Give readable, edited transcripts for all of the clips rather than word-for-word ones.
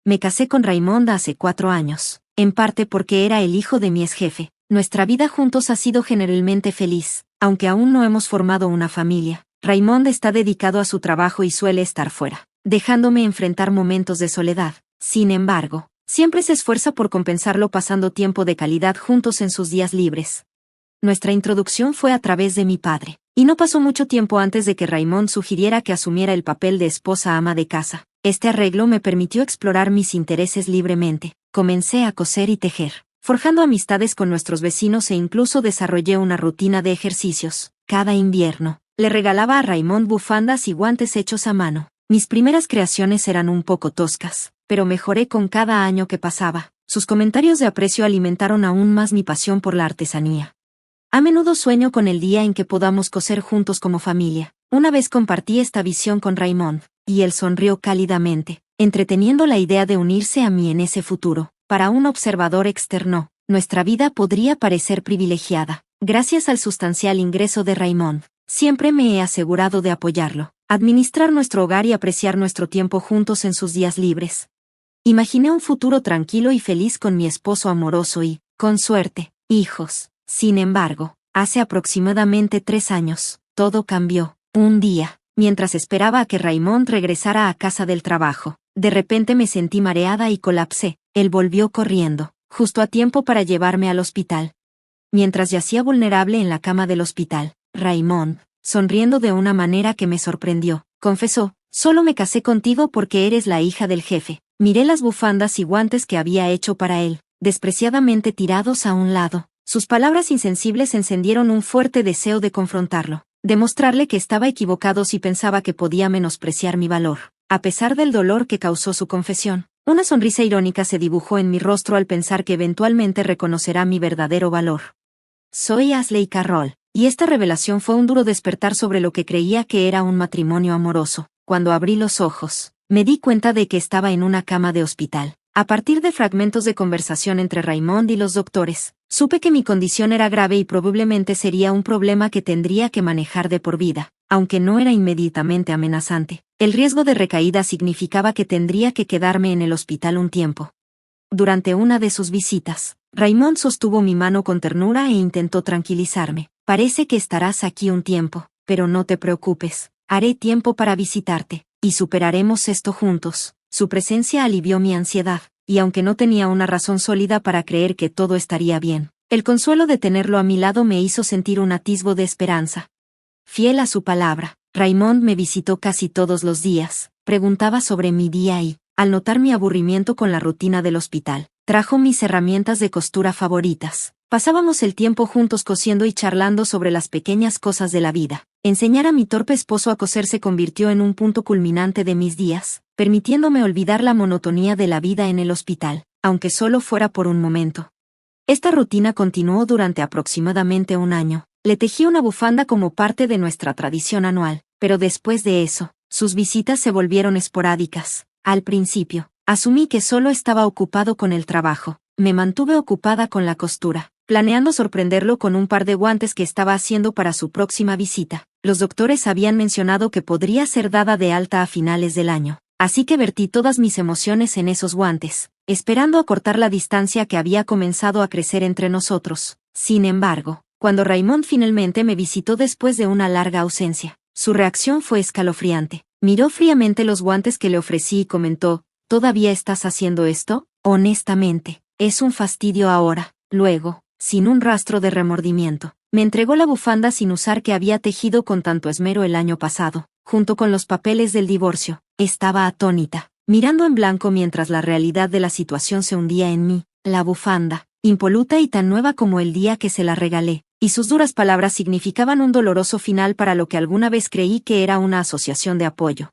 Me casé con Raymond hace 4 años, en parte porque era el hijo de mi ex jefe. Nuestra vida juntos ha sido generalmente feliz, aunque aún no hemos formado una familia. Raymond está dedicado a su trabajo y suele estar fuera, dejándome enfrentar momentos de soledad. Sin embargo, siempre se esfuerza por compensarlo pasando tiempo de calidad juntos en sus días libres. Nuestra introducción fue a través de mi padre, y no pasó mucho tiempo antes de que Raymond sugiriera que asumiera el papel de esposa ama de casa. Este arreglo me permitió explorar mis intereses libremente. Comencé a coser y tejer, forjando amistades con nuestros vecinos e incluso desarrollé una rutina de ejercicios. Cada invierno, le regalaba a Raymond bufandas y guantes hechos a mano. Mis primeras creaciones eran un poco toscas, pero mejoré con cada año que pasaba. Sus comentarios de aprecio alimentaron aún más mi pasión por la artesanía. A menudo sueño con el día en que podamos coser juntos como familia. Una vez compartí esta visión con Raymond, y él sonrió cálidamente, entreteniendo la idea de unirse a mí en ese futuro. Para un observador externo, nuestra vida podría parecer privilegiada. Gracias al sustancial ingreso de Raymond, siempre me he asegurado de apoyarlo, administrar nuestro hogar y apreciar nuestro tiempo juntos en sus días libres. Imaginé un futuro tranquilo y feliz con mi esposo amoroso y, con suerte, hijos. Sin embargo, hace aproximadamente 3 años, todo cambió. Un día, mientras esperaba a que Raymond regresara a casa del trabajo, de repente me sentí mareada y colapsé. Él volvió corriendo, justo a tiempo para llevarme al hospital. Mientras yacía vulnerable en la cama del hospital, Raymond, sonriendo de una manera que me sorprendió, confesó: «Solo me casé contigo porque eres la hija del jefe». Miré las bufandas y guantes que había hecho para él, despreciadamente tirados a un lado. Sus palabras insensibles encendieron un fuerte deseo de confrontarlo, demostrarle que estaba equivocado si pensaba que podía menospreciar mi valor. A pesar del dolor que causó su confesión, una sonrisa irónica se dibujó en mi rostro al pensar que eventualmente reconocerá mi verdadero valor. Soy Ashley Carroll, y esta revelación fue un duro despertar sobre lo que creía que era un matrimonio amoroso. Cuando abrí los ojos, me di cuenta de que estaba en una cama de hospital. A partir de fragmentos de conversación entre Raymond y los doctores, supe que mi condición era grave y probablemente sería un problema que tendría que manejar de por vida. Aunque no era inmediatamente amenazante, el riesgo de recaída significaba que tendría que quedarme en el hospital un tiempo. Durante una de sus visitas, Raymond sostuvo mi mano con ternura e intentó tranquilizarme. «Parece que estarás aquí un tiempo, pero no te preocupes, haré tiempo para visitarte, y superaremos esto juntos». Su presencia alivió mi ansiedad, y aunque no tenía una razón sólida para creer que todo estaría bien, el consuelo de tenerlo a mi lado me hizo sentir un atisbo de esperanza. Fiel a su palabra, Raymond me visitó casi todos los días, preguntaba sobre mi día y, al notar mi aburrimiento con la rutina del hospital, trajo mis herramientas de costura favoritas. Pasábamos el tiempo juntos cosiendo y charlando sobre las pequeñas cosas de la vida. Enseñar a mi torpe esposo a coser se convirtió en un punto culminante de mis días, permitiéndome olvidar la monotonía de la vida en el hospital, aunque solo fuera por un momento. Esta rutina continuó durante aproximadamente un año. Le tejí una bufanda como parte de nuestra tradición anual, pero después de eso, sus visitas se volvieron esporádicas. Al principio, asumí que solo estaba ocupado con el trabajo. Me mantuve ocupada con la costura, planeando sorprenderlo con un par de guantes que estaba haciendo para su próxima visita. Los doctores habían mencionado que podría ser dada de alta a finales del año, así que vertí todas mis emociones en esos guantes, esperando acortar la distancia que había comenzado a crecer entre nosotros. Sin embargo, cuando Raymond finalmente me visitó después de una larga ausencia, su reacción fue escalofriante. Miró fríamente los guantes que le ofrecí y comentó: «¿Todavía estás haciendo esto? Honestamente, es un fastidio ahora». Luego, sin un rastro de remordimiento, me entregó la bufanda sin usar que había tejido con tanto esmero el año pasado, junto con los papeles del divorcio. Estaba atónita, mirando en blanco mientras la realidad de la situación se hundía en mí. La bufanda, impoluta y tan nueva como el día que se la regalé, y sus duras palabras significaban un doloroso final para lo que alguna vez creí que era una asociación de apoyo.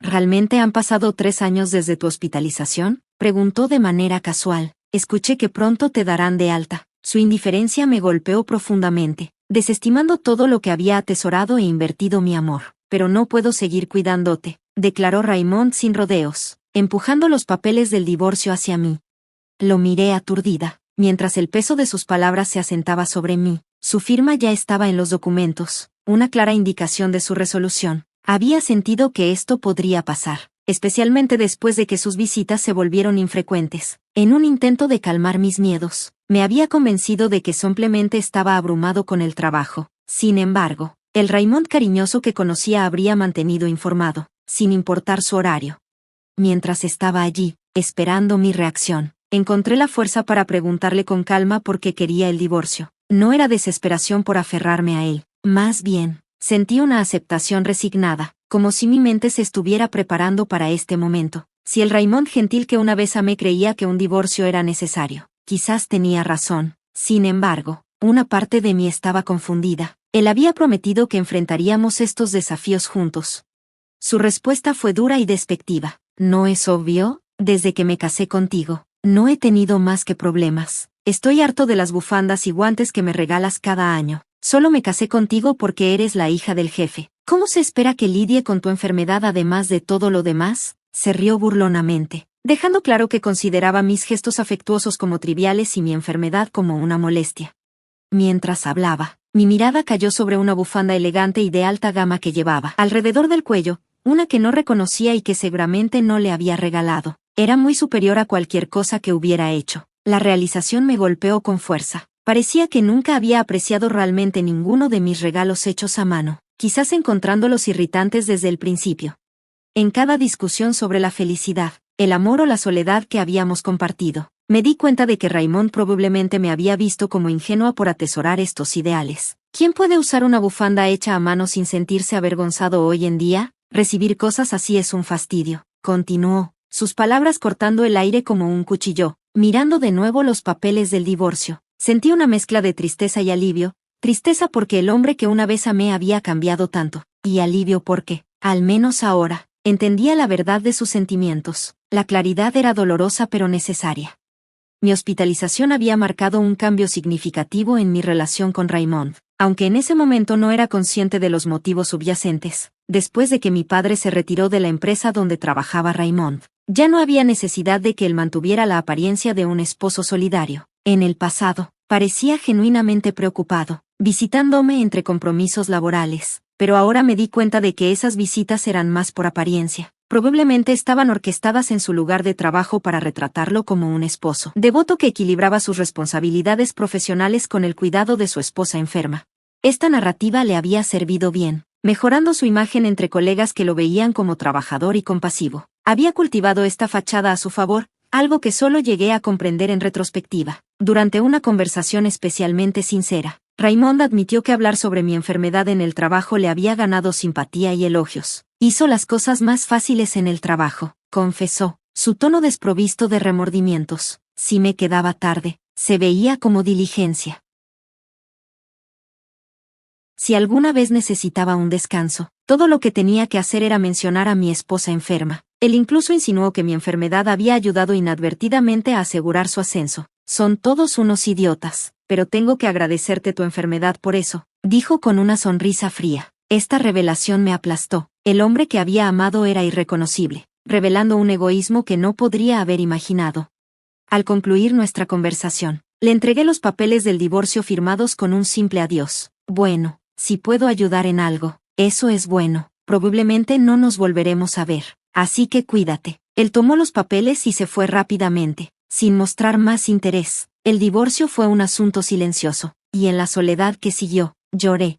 «¿Realmente han pasado 3 años desde tu hospitalización?», preguntó de manera casual. «Escuché que pronto te darán de alta». Su indiferencia me golpeó profundamente, desestimando todo lo que había atesorado e invertido mi amor. «Pero no puedo seguir cuidándote», declaró Raymond sin rodeos, empujando los papeles del divorcio hacia mí. Lo miré aturdida, mientras el peso de sus palabras se asentaba sobre mí. Su firma ya estaba en los documentos, una clara indicación de su resolución. Había sentido que esto podría pasar. especialmente después de que sus visitas se volvieron infrecuentes. En un intento de calmar mis miedos, me había convencido de que simplemente estaba abrumado con el trabajo. Sin embargo, el Raymond cariñoso que conocía habría mantenido informado, sin importar su horario. Mientras estaba allí, esperando mi reacción, encontré la fuerza para preguntarle con calma por qué quería el divorcio. No era desesperación por aferrarme a él, más bien, sentí una aceptación resignada, como si mi mente se estuviera preparando para este momento. Si el Raymond gentil que una vez amé creía que un divorcio era necesario, quizás tenía razón. Sin embargo, una parte de mí estaba confundida. Él había prometido que enfrentaríamos estos desafíos juntos. Su respuesta fue dura y despectiva. ¿No es obvio? Desde que me casé contigo, no he tenido más que problemas. Estoy harto de las bufandas y guantes que me regalas cada año. Solo me casé contigo porque eres la hija del jefe. ¿Cómo se espera que lidie con tu enfermedad además de todo lo demás? Se rió burlonamente, dejando claro que consideraba mis gestos afectuosos como triviales y mi enfermedad como una molestia. Mientras hablaba, mi mirada cayó sobre una bufanda elegante y de alta gama que llevaba alrededor del cuello, una que no reconocía y que seguramente no le había regalado. Era muy superior a cualquier cosa que hubiera hecho. La realización me golpeó con fuerza. Parecía que nunca había apreciado realmente ninguno de mis regalos hechos a mano, quizás encontrándolos irritantes desde el principio. En cada discusión sobre la felicidad, el amor o la soledad que habíamos compartido, me di cuenta de que Raymond probablemente me había visto como ingenua por atesorar estos ideales. ¿Quién puede usar una bufanda hecha a mano sin sentirse avergonzado hoy en día? Recibir cosas así es un fastidio, continuó, sus palabras cortando el aire como un cuchillo. Mirando de nuevo los papeles del divorcio, sentí una mezcla de tristeza y alivio, tristeza porque el hombre que una vez amé había cambiado tanto, y alivio porque, al menos ahora, entendía la verdad de sus sentimientos. La claridad era dolorosa pero necesaria. Mi hospitalización había marcado un cambio significativo en mi relación con Raymond, aunque en ese momento no era consciente de los motivos subyacentes. Después de que mi padre se retiró de la empresa donde trabajaba Raymond, ya no había necesidad de que él mantuviera la apariencia de un esposo solidario. En el pasado, parecía genuinamente preocupado, visitándome entre compromisos laborales, pero ahora me di cuenta de que esas visitas eran más por apariencia. Probablemente estaban orquestadas en su lugar de trabajo para retratarlo como un esposo devoto que equilibraba sus responsabilidades profesionales con el cuidado de su esposa enferma. Esta narrativa le había servido bien, mejorando su imagen entre colegas que lo veían como trabajador y compasivo. Había cultivado esta fachada a su favor, algo que solo llegué a comprender en retrospectiva. Durante una conversación especialmente sincera, Raymond admitió que hablar sobre mi enfermedad en el trabajo le había ganado simpatía y elogios. Hizo las cosas más fáciles en el trabajo, confesó, su tono desprovisto de remordimientos. Si me quedaba tarde, se veía como diligencia. Si alguna vez necesitaba un descanso, todo lo que tenía que hacer era mencionar a mi esposa enferma. Él incluso insinuó que mi enfermedad había ayudado inadvertidamente a asegurar su ascenso. Son todos unos idiotas, pero tengo que agradecerte tu enfermedad por eso, dijo con una sonrisa fría. Esta revelación me aplastó. El hombre que había amado era irreconocible, revelando un egoísmo que no podría haber imaginado. Al concluir nuestra conversación, le entregué los papeles del divorcio firmados con un simple adiós. Bueno, si puedo ayudar en algo, eso es bueno. Probablemente no nos volveremos a ver, así que cuídate. Él tomó los papeles y se fue rápidamente, sin mostrar más interés. El divorcio fue un asunto silencioso, y en la soledad que siguió, lloré.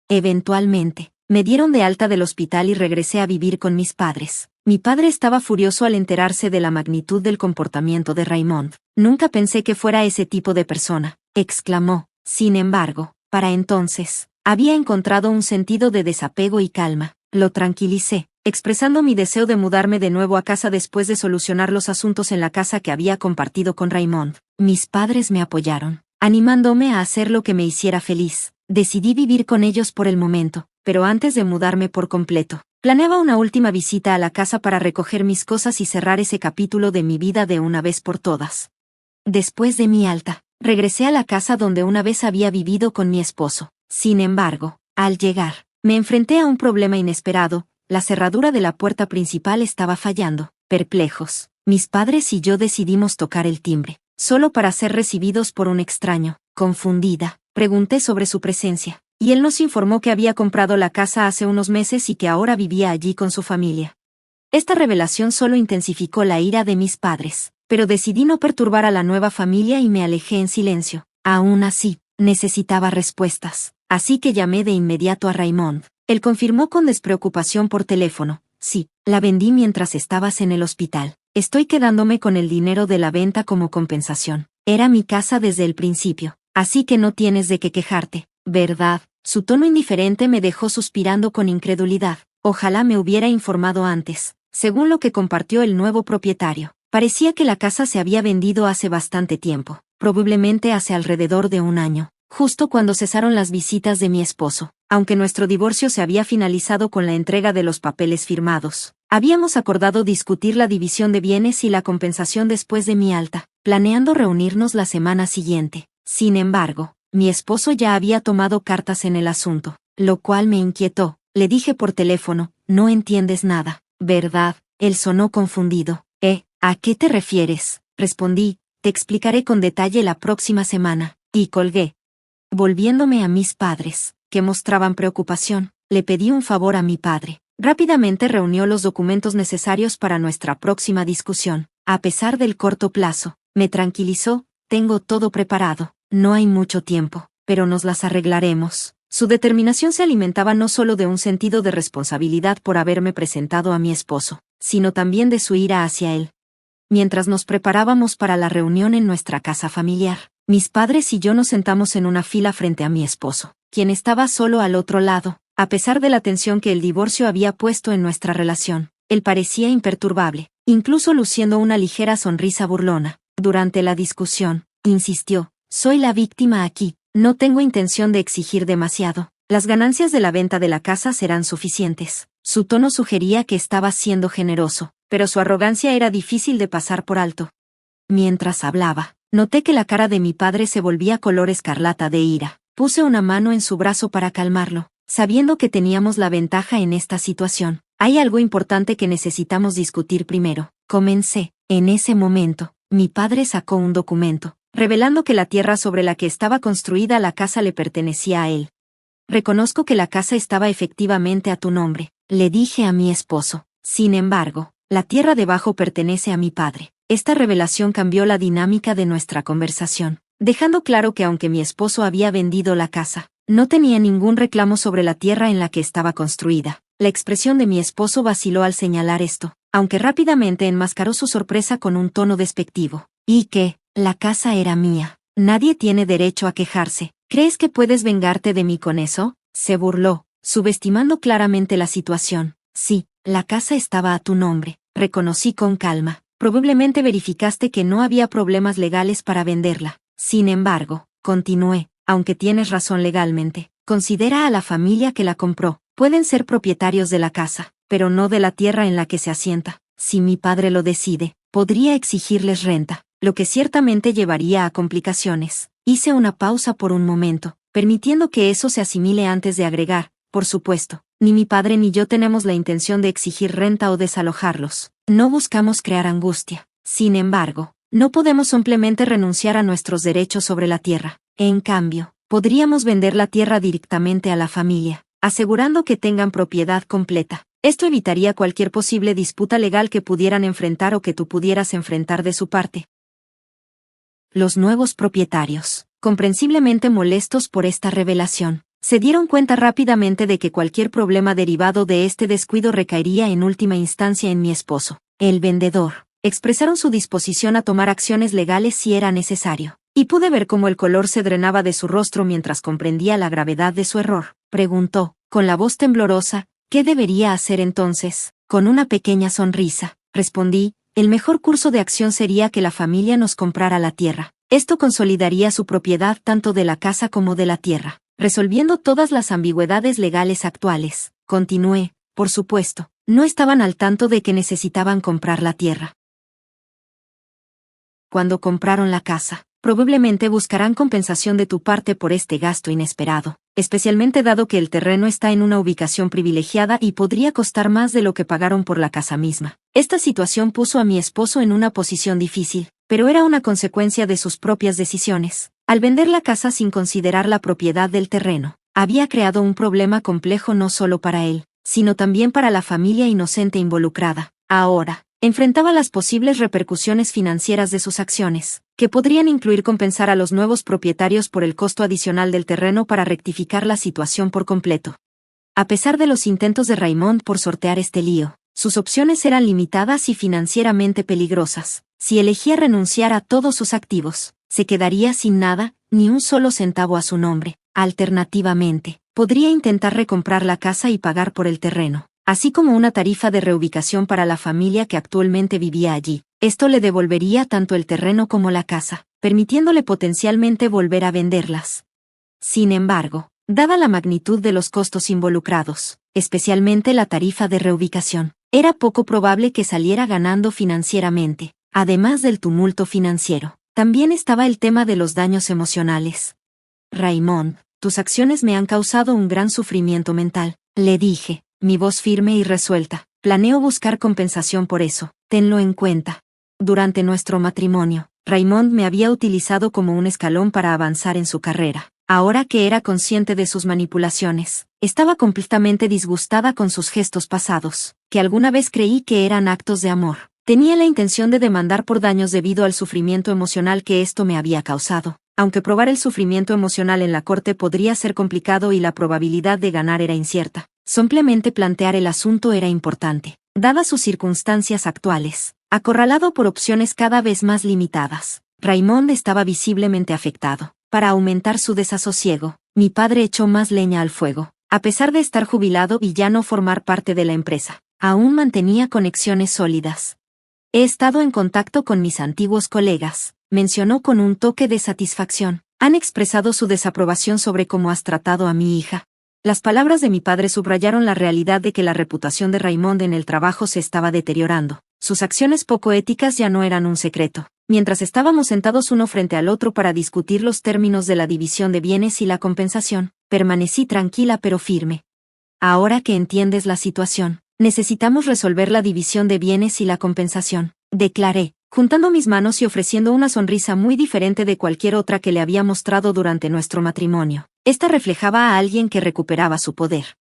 Eventualmente, me dieron de alta del hospital y regresé a vivir con mis padres. Mi padre estaba furioso al enterarse de la magnitud del comportamiento de Raymond. Nunca pensé que fuera ese tipo de persona, exclamó. Sin embargo, para entonces, había encontrado un sentido de desapego y calma. Lo tranquilicé, expresando mi deseo de mudarme de nuevo a casa después de solucionar los asuntos en la casa que había compartido con Raymond. Mis padres me apoyaron, animándome a hacer lo que me hiciera feliz. Decidí vivir con ellos por el momento, pero antes de mudarme por completo, planeaba una última visita a la casa para recoger mis cosas y cerrar ese capítulo de mi vida de una vez por todas. Después de mi alta, regresé a la casa donde una vez había vivido con mi esposo. Sin embargo, al llegar, me enfrenté a un problema inesperado. La cerradura de la puerta principal estaba fallando. Perplejos, mis padres y yo decidimos tocar el timbre, solo para ser recibidos por un extraño. Confundida, pregunté sobre su presencia, y él nos informó que había comprado la casa hace unos meses y que ahora vivía allí con su familia. Esta revelación solo intensificó la ira de mis padres, pero decidí no perturbar a la nueva familia y me alejé en silencio. Aún así, necesitaba respuestas, así que llamé de inmediato a Raymond. Él confirmó con despreocupación por teléfono: sí, la vendí mientras estabas en el hospital. Estoy quedándome con el dinero de la venta como compensación. Era mi casa desde el principio, así que no tienes de qué quejarte, ¿verdad? Su tono indiferente me dejó suspirando con incredulidad. Ojalá me hubiera informado antes. Según lo que compartió el nuevo propietario, parecía que la casa se había vendido hace bastante tiempo, probablemente hace alrededor de un año, justo cuando cesaron las visitas de mi esposo. Aunque nuestro divorcio se había finalizado con la entrega de los papeles firmados, habíamos acordado discutir la división de bienes y la compensación después de mi alta, planeando reunirnos la semana siguiente. Sin embargo, mi esposo ya había tomado cartas en el asunto, lo cual me inquietó. Le dije por teléfono: no entiendes nada, ¿verdad? Él sonó confundido. ¿A qué te refieres? Respondí: te explicaré con detalle la próxima semana. Y colgué. Volviéndome a mis padres, que mostraban preocupación, le pedí un favor a mi padre. Rápidamente reunió los documentos necesarios para nuestra próxima discusión. A pesar del corto plazo, me tranquilizó: tengo todo preparado, no hay mucho tiempo, pero nos las arreglaremos. Su determinación se alimentaba no solo de un sentido de responsabilidad por haberme presentado a mi esposo, sino también de su ira hacia él. Mientras nos preparábamos para la reunión en nuestra casa familiar, mis padres y yo nos sentamos en una fila frente a mi esposo, quien estaba solo al otro lado. A pesar de la tensión que el divorcio había puesto en nuestra relación, él parecía imperturbable, incluso luciendo una ligera sonrisa burlona. Durante la discusión, insistió: soy la víctima aquí. No tengo intención de exigir demasiado. Las ganancias de la venta de la casa serán suficientes. Su tono sugería que estaba siendo generoso, pero su arrogancia era difícil de pasar por alto. Mientras hablaba, noté que la cara de mi padre se volvía color escarlata de ira. Puse una mano en su brazo para calmarlo, sabiendo que teníamos la ventaja en esta situación. Hay algo importante que necesitamos discutir primero. Comencé. En ese momento, mi padre sacó un documento, revelando que la tierra sobre la que estaba construida la casa le pertenecía a él. Reconozco que la casa estaba efectivamente a tu nombre, le dije a mi esposo. Sin embargo, la tierra debajo pertenece a mi padre. Esta revelación cambió la dinámica de nuestra conversación, dejando claro que aunque mi esposo había vendido la casa, no tenía ningún reclamo sobre la tierra en la que estaba construida. La expresión de mi esposo vaciló al señalar esto, aunque rápidamente enmascaró su sorpresa con un tono despectivo. ¿Y qué? La casa era mía. Nadie tiene derecho a quejarse. ¿Crees que puedes vengarte de mí con eso? Se burló, subestimando claramente la situación. Sí, la casa estaba a tu nombre, reconocí con calma. Probablemente verificaste que no había problemas legales para venderla. Sin embargo, continué, aunque tienes razón legalmente, considera a la familia que la compró. Pueden ser propietarios de la casa, pero no de la tierra en la que se asienta. Si mi padre lo decide, podría exigirles renta, lo que ciertamente llevaría a complicaciones. Hice una pausa por un momento, permitiendo que eso se asimile antes de agregar: por supuesto, ni mi padre ni yo tenemos la intención de exigir renta o desalojarlos. No buscamos crear angustia. Sin embargo, no podemos simplemente renunciar a nuestros derechos sobre la tierra. En cambio, podríamos vender la tierra directamente a la familia, asegurando que tengan propiedad completa. Esto evitaría cualquier posible disputa legal que pudieran enfrentar o que tú pudieras enfrentar de su parte. Los nuevos propietarios, comprensiblemente molestos por esta revelación, se dieron cuenta rápidamente de que cualquier problema derivado de este descuido recaería en última instancia en mi esposo, el vendedor. Expresaron su disposición a tomar acciones legales si era necesario, y pude ver cómo el color se drenaba de su rostro mientras comprendía la gravedad de su error. Preguntó, con la voz temblorosa: ¿qué debería hacer entonces? Con una pequeña sonrisa, respondí: el mejor curso de acción sería que la familia nos comprara la tierra. Esto consolidaría su propiedad tanto de la casa como de la tierra, resolviendo todas las ambigüedades legales actuales. Continué: por supuesto, no estaban al tanto de que necesitaban comprar la tierra. Cuando compraron la casa, probablemente buscarán compensación de tu parte por este gasto inesperado, especialmente dado que el terreno está en una ubicación privilegiada y podría costar más de lo que pagaron por la casa misma. Esta situación puso a mi esposo en una posición difícil, pero era una consecuencia de sus propias decisiones. Al vender la casa sin considerar la propiedad del terreno, había creado un problema complejo no solo para él, sino también para la familia inocente involucrada. Ahora, enfrentaba las posibles repercusiones financieras de sus acciones, que podrían incluir compensar a los nuevos propietarios por el costo adicional del terreno para rectificar la situación por completo. A pesar de los intentos de Raymond por sortear este lío, sus opciones eran limitadas y financieramente peligrosas. Si elegía renunciar a todos sus activos, se quedaría sin nada, ni un solo centavo a su nombre. Alternativamente, podría intentar recomprar la casa y pagar por el terreno, así como una tarifa de reubicación para la familia que actualmente vivía allí. Esto le devolvería tanto el terreno como la casa, permitiéndole potencialmente volver a venderlas. Sin embargo, dada la magnitud de los costos involucrados, especialmente la tarifa de reubicación, era poco probable que saliera ganando financieramente. Además del tumulto financiero, también estaba el tema de los daños emocionales. Raymond, tus acciones me han causado un gran sufrimiento mental, le dije, mi voz firme y resuelta. Planeo buscar compensación por eso, tenlo en cuenta. Durante nuestro matrimonio, Raymond me había utilizado como un escalón para avanzar en su carrera. Ahora que era consciente de sus manipulaciones, estaba completamente disgustada con sus gestos pasados, que alguna vez creí que eran actos de amor. Tenía la intención de demandar por daños debido al sufrimiento emocional que esto me había causado, aunque probar el sufrimiento emocional en la corte podría ser complicado y la probabilidad de ganar era incierta. Simplemente plantear el asunto era importante, dadas sus circunstancias actuales. Acorralado por opciones cada vez más limitadas, Raymond estaba visiblemente afectado. Para aumentar su desasosiego, mi padre echó más leña al fuego. A pesar de estar jubilado y ya no formar parte de la empresa, aún mantenía conexiones sólidas. He estado en contacto con mis antiguos colegas, mencionó con un toque de satisfacción. Han expresado su desaprobación sobre cómo has tratado a mi hija. Las palabras de mi padre subrayaron la realidad de que la reputación de Raymond en el trabajo se estaba deteriorando. Sus acciones poco éticas ya no eran un secreto. Mientras estábamos sentados uno frente al otro para discutir los términos de la división de bienes y la compensación, permanecí tranquila pero firme. Ahora que entiendes la situación, necesitamos resolver la división de bienes y la compensación, declaré, juntando mis manos y ofreciendo una sonrisa muy diferente de cualquier otra que le había mostrado durante nuestro matrimonio. Esta reflejaba a alguien que recuperaba su poder.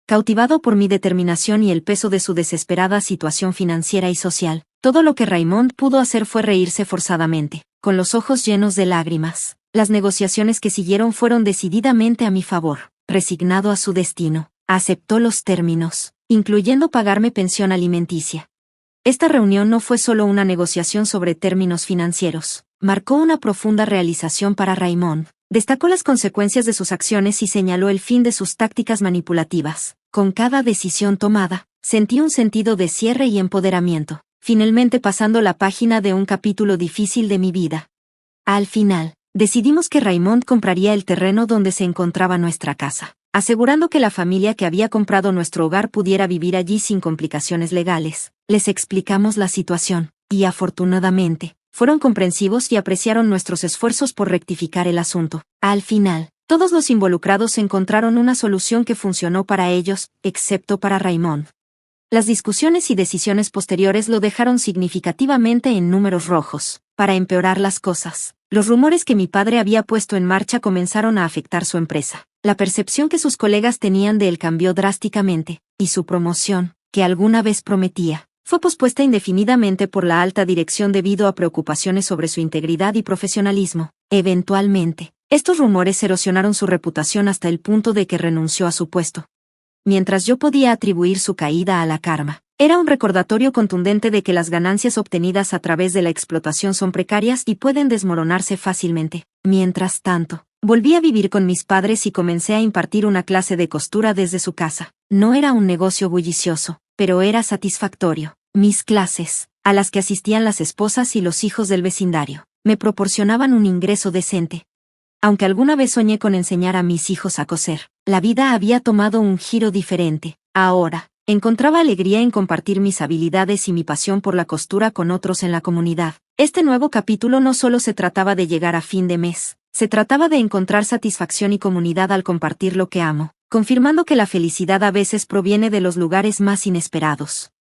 Cautivado por mi determinación y el peso de su desesperada situación financiera y social, todo lo que Raymond pudo hacer fue reírse forzadamente, con los ojos llenos de lágrimas. Las negociaciones que siguieron fueron decididamente a mi favor. Resignado a su destino, aceptó los términos, incluyendo pagarme pensión alimenticia. Esta reunión no fue solo una negociación sobre términos financieros, marcó una profunda realización para Raymond. Destacó las consecuencias de sus acciones y señaló el fin de sus tácticas manipulativas. Con cada decisión tomada, sentí un sentido de cierre y empoderamiento, finalmente pasando la página de un capítulo difícil de mi vida. Al final, decidimos que Raymond compraría el terreno donde se encontraba nuestra casa, asegurando que la familia que había comprado nuestro hogar pudiera vivir allí sin complicaciones legales. Les explicamos la situación, y afortunadamente, fueron comprensivos y apreciaron nuestros esfuerzos por rectificar el asunto. Al final, todos los involucrados encontraron una solución que funcionó para ellos, excepto para Raymond. Las discusiones y decisiones posteriores lo dejaron significativamente en números rojos. Para empeorar las cosas, los rumores que mi padre había puesto en marcha comenzaron a afectar su empresa. La percepción que sus colegas tenían de él cambió drásticamente, y su promoción, que alguna vez prometía, fue pospuesta indefinidamente por la alta dirección debido a preocupaciones sobre su integridad y profesionalismo. Eventualmente, estos rumores erosionaron su reputación hasta el punto de que renunció a su puesto. Mientras yo podía atribuir su caída a la karma, era un recordatorio contundente de que las ganancias obtenidas a través de la explotación son precarias y pueden desmoronarse fácilmente. Mientras tanto, volví a vivir con mis padres y comencé a impartir una clase de costura desde su casa. No era un negocio bullicioso, pero era satisfactorio. Mis clases, a las que asistían las esposas y los hijos del vecindario, me proporcionaban un ingreso decente. Aunque alguna vez soñé con enseñar a mis hijos a coser, la vida había tomado un giro diferente. Ahora, encontraba alegría en compartir mis habilidades y mi pasión por la costura con otros en la comunidad. Este nuevo capítulo no solo se trataba de llegar a fin de mes, se trataba de encontrar satisfacción y comunidad al compartir lo que amo, confirmando que la felicidad a veces proviene de los lugares más inesperados.